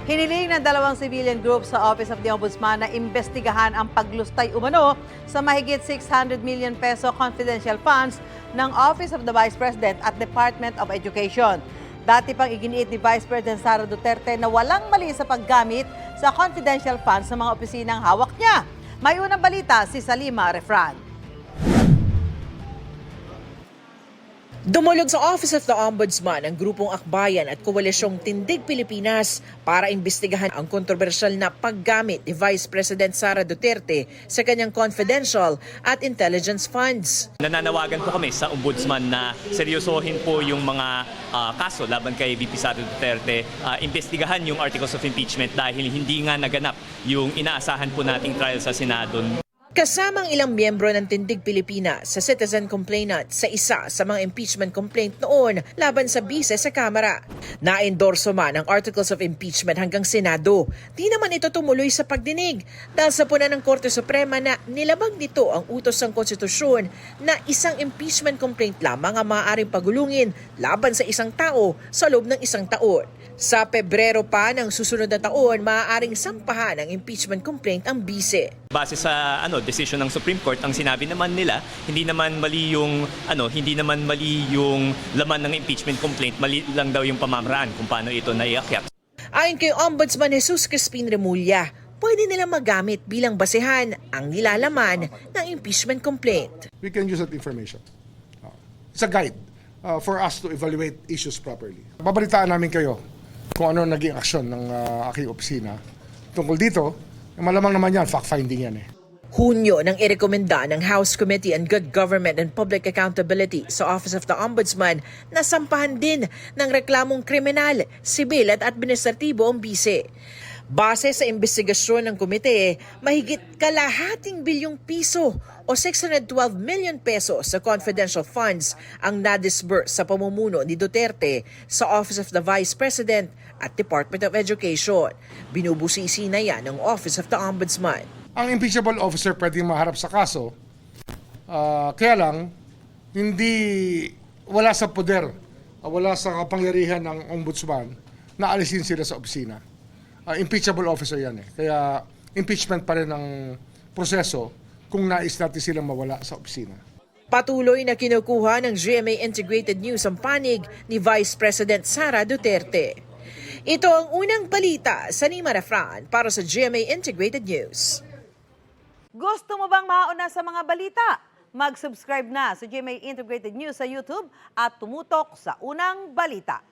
Hiniling ng dalawang civilian group sa Office of the Ombudsman na imbestigahan ang paglustay umano sa mahigit 600 million peso confidential funds ng Office of the Vice President at Department of Education. Dati pang iginiit ni Vice President Sara Duterte na walang mali sa paggamit sa confidential funds sa mga opisinang hawak niya. May unang balita si Salima Refran. Dumulog sa Office of the Ombudsman ang grupong akbayan at koalisyong Tindig Pilipinas para imbestigahan ang kontrobersyal na paggamit ni Vice President Sara Duterte sa kanyang confidential at intelligence funds. Nananawagan po kami sa Ombudsman na seryosohin po yung mga kaso laban kay VP Sara Duterte, imbestigahan yung articles of impeachment dahil hindi nga naganap yung inaasahan po nating trial sa Senado. Kasamang ilang miyembro ng Tindig Pilipinas sa citizen complainant sa isa sa mga impeachment complaint noon laban sa bise sa Kamara. Na-endorso man ang articles of impeachment hanggang Senado. Di naman ito tumuloy sa pagdinig dahil sa puna ng Korte Suprema na nilabag nito ang utos ng konstitusyon na isang impeachment complaint lamang ang maaaring pagulungin laban sa isang tao sa loob ng isang taon. Sa Pebrero pa ng susunod na taon, maaaring sampahan ng impeachment complaint ang bise. Base sa decision ng Supreme Court, ang sinabi naman nila, hindi naman mali yung laman ng impeachment complaint, mali lang daw yung pamamaraan kung paano ito naiakyat. Ayon kay Ombudsman Jesus Crispin Remulla, pwede nilang magamit bilang basehan ang nilalaman ng impeachment complaint. We can use that information. It's a guide for us to evaluate issues properly. Babalitaan namin kayo kung ano naging aksyon ng aking opisina. Tungkol dito, malamang naman yan, fact-finding yan . Hunyo nang irekomenda ng House Committee on Good Government and Public Accountability sa Office of the Ombudsman na sampahan din ng reklamong kriminal, sibil at administratibo ang bise. Base sa investigasyon ng komite, mahigit kalahating bilyong piso o 612 million pesos sa confidential funds ang na-disburse sa pamumuno ni Duterte sa Office of the Vice President at Department of Education. Binubusisi na yan ng Office of the Ombudsman. Ang impeachable officer pwedeng maharap sa kaso, kaya lang, wala sa poder, wala sa kapangyarihan ng ombudsman na alisin sila sa opisina. Impeachable officer yan . Kaya impeachment pa rin ang proseso kung nais natin silang mawala sa opisina. Patuloy na kinukuha ng GMA Integrated News ang panig ni Vice President Sara Duterte. Ito ang unang balita sa Salima Refran para sa GMA Integrated News. Gusto mo bang mauna sa mga balita? Mag-subscribe na sa GMA Integrated News sa YouTube at tumutok sa unang balita.